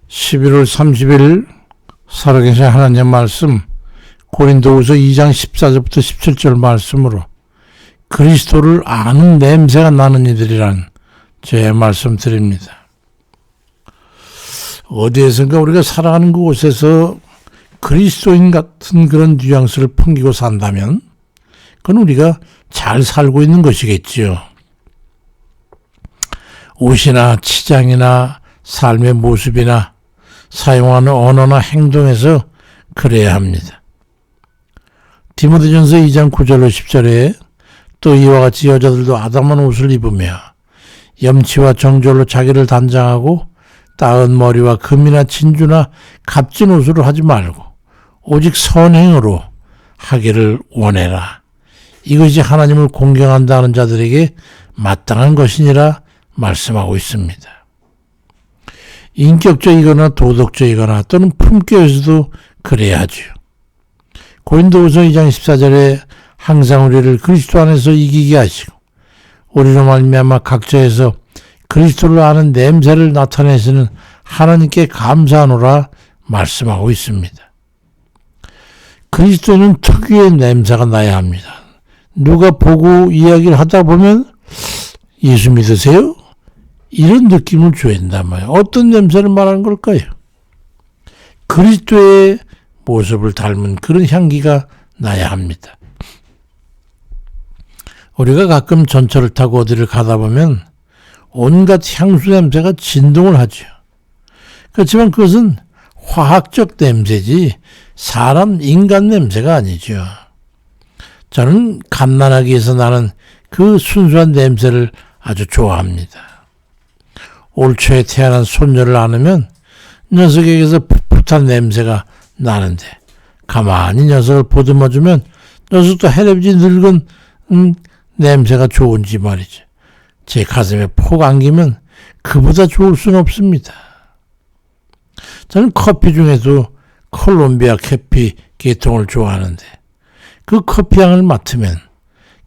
11월 30일 살아계신 하나님의 말씀 고린도후서 2장 14절부터 17절 말씀으로 그리스도를 아는 냄새가 나는 이들이란 제 말씀 드립니다. 어디에선가 우리가 살아가는 그곳에서 그리스도인 같은 그런 뉘앙스를 풍기고 산다면 그건 우리가 잘 살고 있는 것이겠지요. 옷이나 치장이나 삶의 모습이나 사용하는 언어나 행동에서 그래야 합니다. 디모데전서 2장 9절로 10절에 또 이와 같이 여자들도 아담한 옷을 입으며 염치와 정절로 자기를 단장하고 따은 머리와 금이나 진주나 값진 옷으로 하지 말고 오직 선행으로 하기를 원해라. 이것이 하나님을 공경한다는 자들에게 마땅한 것이니라 말씀하고 있습니다. 인격적이거나 도덕적이거나 또는 품격에서도 그래야 하죠. 고린도후서 2장 14절에 항상 우리를 그리스도 안에서 이기게 하시고 우리로 말미암아 각처에서 그리스도를 아는 냄새를 나타내시는 하나님께 감사하노라 말씀하고 있습니다. 그리스도는 특유의 냄새가 나야 합니다. 누가 보고 이야기를 하다 보면 예수 믿으세요? 이런 느낌을 줘야 된단 말이에요. 어떤 냄새를 말하는 걸까요? 그리스도의 모습을 닮은 그런 향기가 나야 합니다. 우리가 가끔 전철을 타고 어디를 가다 보면 온갖 향수 냄새가 진동을 하죠. 그렇지만 그것은 화학적 냄새지 사람 인간 냄새가 아니죠. 저는 갓난아기에서 나는 그 순수한 냄새를 아주 좋아합니다. 올 초에 태어난 손녀를 안으면 녀석에게서 풋풋한 냄새가 나는데 가만히 녀석을 보듬어주면 녀석도 할아버지 늙은 냄새가 좋은지 말이죠. 제 가슴에 폭 안기면 그보다 좋을 수는 없습니다. 저는 커피 중에도 콜롬비아 커피 계통을 좋아하는데 그 커피 향을 맡으면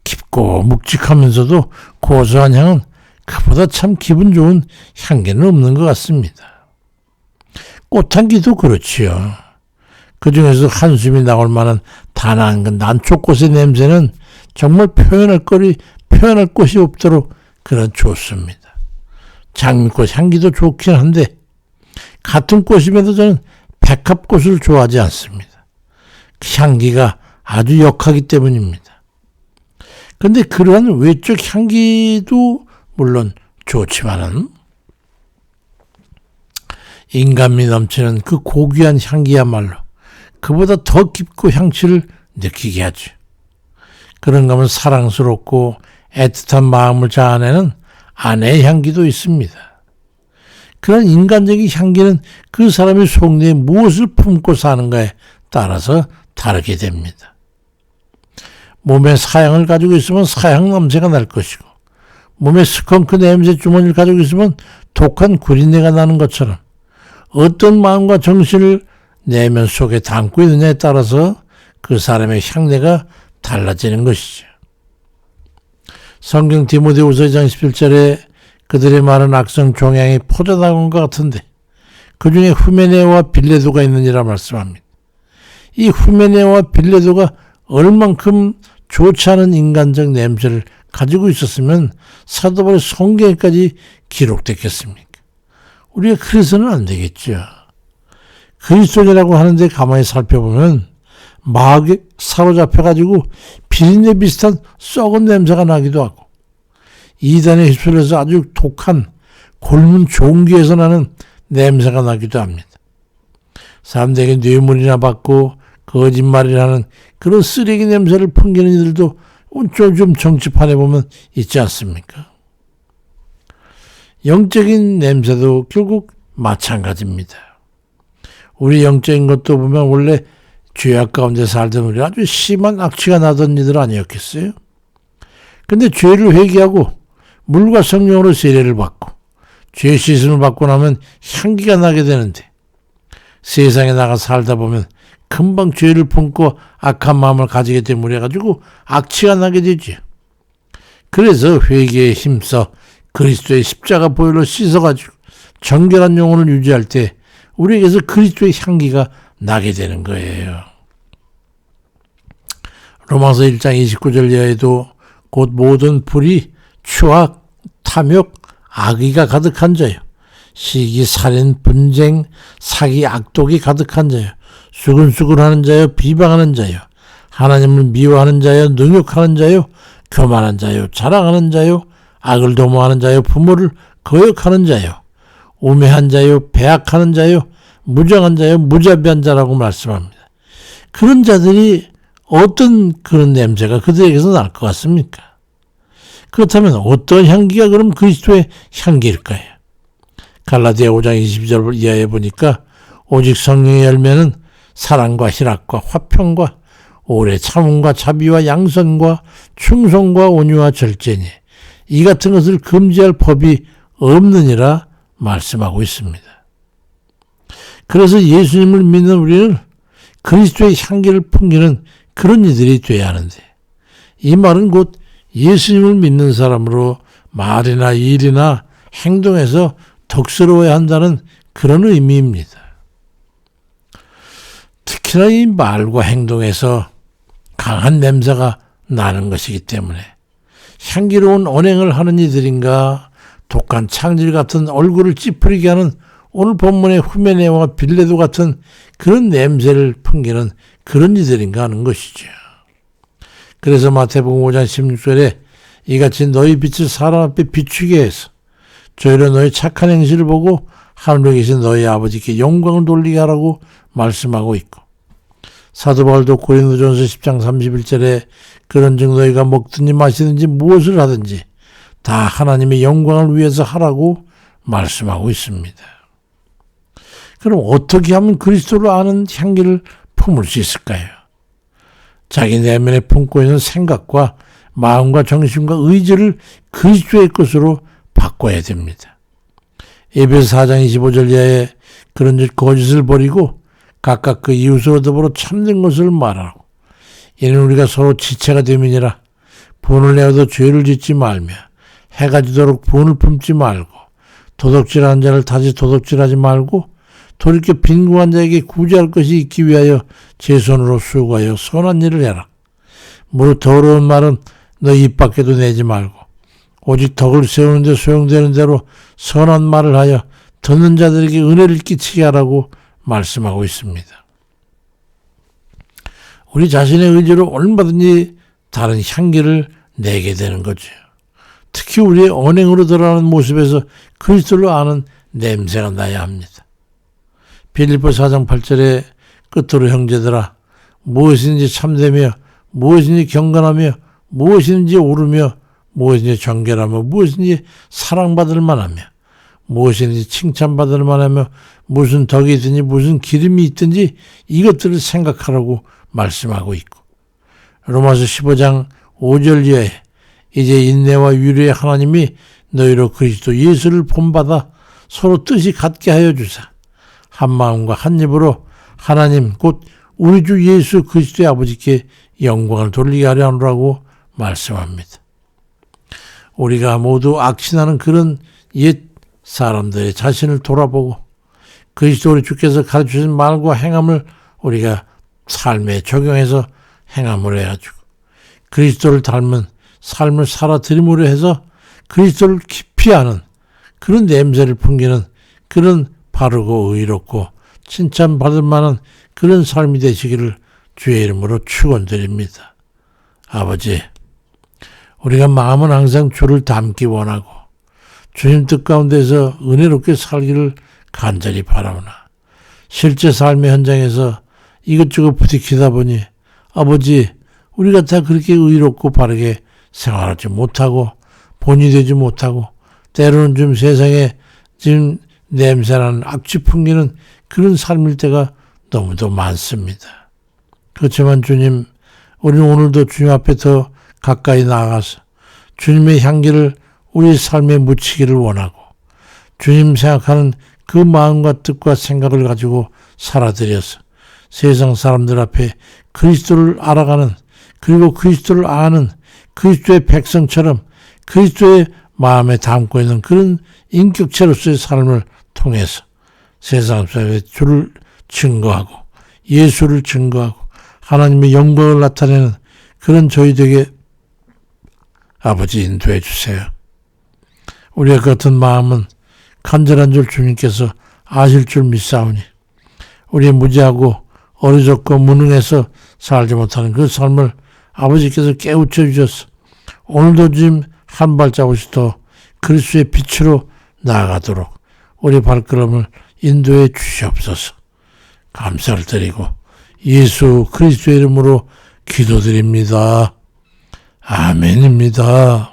깊고 묵직하면서도 고소한 향은 그보다 참 기분 좋은 향기는 없는 것 같습니다. 꽃향기도 그렇지요. 그 중에서 한숨이 나올 만한 단아한 난초꽃의 냄새는 정말 표현할 곳이 없도록 그런 좋습니다. 장미꽃 향기도 좋긴 한데 같은 꽃임에도 저는 백합꽃을 좋아하지 않습니다. 향기가 아주 역하기 때문입니다. 그런데 그러한 외적 향기도 물론 좋지만은 인간미 넘치는 그 고귀한 향기야말로 그보다 더 깊고 향취를 느끼게 하죠. 그런가 하면 사랑스럽고 애틋한 마음을 자아내는 아내의 향기도 있습니다. 그런 인간적인 향기는 그 사람이 속내에 무엇을 품고 사는가에 따라서 다르게 됩니다. 몸에 사향을 가지고 있으면 사향 냄새가 날 것이고 몸에 스컹크 냄새 주머니를 가지고 있으면 독한 구린내가 나는 것처럼 어떤 마음과 정신을 내면 속에 담고 있느냐에 따라서 그 사람의 향내가 달라지는 것이죠. 성경 디모데후서 2장 17절에 그들의 말은 악성 종양이 포도나무인 것 같은데 그 중에 후메네오와 빌레도가 있느니라 말씀합니다. 이 후메네오와 빌레도가 얼만큼 좋지 않은 인간적 냄새를 가지고 있었으면 사도 바울의 성경에까지 기록됐겠습니까? 우리가 그래서는 안 되겠죠. 그리스도인이라고 하는데 가만히 살펴보면 마귀에 사로잡혀가지고 비린내 비슷한 썩은 냄새가 나기도 하고 이단에 휩쓸려서 아주 독한 골문 종기에서 나는 냄새가 나기도 합니다. 사람들에게 뇌물이나 받고 거짓말이라는 그런 쓰레기 냄새를 풍기는 이들도 좀 정치판에 보면 있지 않습니까? 영적인 냄새도 결국 마찬가지입니다. 우리 영적인 것도 보면 원래 죄악 가운데 살던 우리 아주 심한 악취가 나던 이들 아니었겠어요? 근데 죄를 회개하고 물과 성령으로 세례를 받고 죄 씻음을 받고 나면 향기가 나게 되는데 세상에 나가 살다 보면 금방 죄를 품고 악한 마음을 가지게 되므로 해가지고 악취가 나게 되죠. 그래서 회개에 힘써 그리스도의 십자가 보혈로 씻어가지고 정결한 영혼을 유지할 때 우리에게서 그리스도의 향기가 나게 되는 거예요. 로마서 1장 29절 이하에도 곧 모든 불의, 추악, 탐욕, 악의가 가득한 자요. 시기, 살인, 분쟁, 사기, 악독이 가득한 자요. 수근수근하는 자요. 비방하는 자요. 하나님을 미워하는 자요. 능욕하는 자요. 교만한 자요. 자랑하는 자요. 악을 도모하는 자요. 부모를 거역하는 자요. 우매한 자요. 배악하는 자요. 무정한 자요. 무자비한 자라고 말씀합니다. 그런 자들이 어떤 그런 냄새가 그들에게서 날 것 같습니까? 그렇다면 어떤 향기가 그럼 그리스도의 향기일까요? 갈라디아 5장 22절 이하에 보니까 오직 성령의 열매는 사랑과 희락과 화평과 오래 참음과 자비와 양선과 충성과 온유와 절제니 이 같은 것을 금지할 법이 없느니라 말씀하고 있습니다. 그래서 예수님을 믿는 우리는 그리스도의 향기를 풍기는 그런 이들이 돼야 하는데, 이 말은 곧 예수님을 믿는 사람으로 말이나 일이나 행동에서 덕스러워야 한다는 그런 의미입니다. 특히나 이 말과 행동에서 강한 냄새가 나는 것이기 때문에 향기로운 언행을 하는 이들인가, 독한 창질 같은 얼굴을 찌푸리게 하는 오늘 본문의 후메네와 빌레도 같은 그런 냄새를 풍기는 그런 이들인가 하는 것이죠. 그래서 마태복음 5장 16절에 이같이 너희 빛을 사람 앞에 비추게 해서 저희로 너희 착한 행실을 보고 하늘에 계신 너희 아버지께 영광을 돌리게 하라고 말씀하고 있고, 사도 바울도 고린도전서 10장 31절에 그런즉 너희가 먹든지 마시든지 무엇을 하든지 다 하나님의 영광을 위해서 하라고 말씀하고 있습니다. 그럼 어떻게 하면 그리스도를 아는 향기를 품을 수 있을까요? 자기 내면에 품고 있는 생각과 마음과 정신과 의지를 그리스도의 것으로 바꿔야 됩니다. 에베소 4장 25절 이하에 그런즉 거짓을 버리고 각각 그 이웃으로 더불어 참된 것을 말하고 이는 우리가 서로 지체가 됨이니라. 분을 내어도 죄를 짓지 말며 해가 지도록 분을 품지 말고 도둑질하는 자를 다시 도둑질하지 말고 돌이켜 빈궁한 자에게 구제할 것이 있기 위하여 제 손으로 수고하여 선한 일을 해라. 무릇 더러운 말은 너 입 밖에도 내지 말고 오직 덕을 세우는 데 소용되는 대로 선한 말을 하여 듣는 자들에게 은혜를 끼치게 하라고 말씀하고 있습니다. 우리 자신의 의지로 얼마든지 다른 향기를 내게 되는 거죠. 특히 우리의 언행으로 드러나는 모습에서 그리스도를 아는 냄새가 나야 합니다. 빌립보 4장 8절에 끝으로 형제들아 무엇이든지 참되며 무엇이든지 경건하며 무엇이든지 옳으며 무엇이든지 정결하며 무엇이든지 사랑받을 만하며 무엇이든지 칭찬받을 만하며 무슨 덕이 있든지 무슨 기름이 있든지 이것들을 생각하라고 말씀하고 있고, 로마서 15장 5절 이하에 이제 인내와 위로의 하나님이 너희로 그리스도 예수를 본받아 서로 뜻이 같게 하여 주사 한 마음과 한 입으로 하나님 곧 우리 주 예수 그리스도의 아버지께 영광을 돌리게 하려 하노라고 말씀합니다. 우리가 모두 악신하는 그런 옛 사람들의 자신을 돌아보고 그리스도 우리 주께서 가르치신 말과 행함을 우리가 삶에 적용해서 행함으로 해가지고 그리스도를 닮은 삶을 살아드림으로 해서 그리스도를 깊이 아는 그런 냄새를 풍기는 그런 바르고 의롭고 칭찬받을 만한 그런 삶이 되시기를 주의 이름으로 축원드립니다. 아버지, 우리가 마음은 항상 주를 닮기 원하고 주님 뜻 가운데서 은혜롭게 살기를 간절히 바라오나 실제 삶의 현장에서 이것저것 부딪히다 보니 아버지, 우리가 다 그렇게 의롭고 바르게 생활하지 못하고 본이 되지 못하고 때로는 좀 세상에 지금 냄새나는 악취 풍기는 그런 삶일 때가 너무도 많습니다. 그렇지만 주님, 우리는 오늘도 주님 앞에 더 가까이 나아가서 주님의 향기를 우리 삶에 묻히기를 원하고 주님 생각하는 그 마음과 뜻과 생각을 가지고 살아들여서 세상 사람들 앞에 그리스도를 알아가는, 그리고 그리스도를 아는 그리스도의 백성처럼 그리스도의 마음에 담고 있는 그런 인격체로서의 삶을 통해서 세상 속에 주를 증거하고 예수를 증거하고 하나님의 영광을 나타내는 그런 저희 되게 아버지 인도해 주세요. 우리의 같은 마음은 간절한 줄 주님께서 아실 줄 믿사오니 우리의 무지하고 어리석고 무능해서 살지 못하는 그 삶을 아버지께서 깨우쳐 주셔서 오늘도 지금 한 발자국씩 더 그리스도의 빛으로 나아가도록 우리 발걸음을 인도해 주시옵소서. 감사를 드리고 예수 그리스도의 이름으로 기도드립니다. 아멘입니다.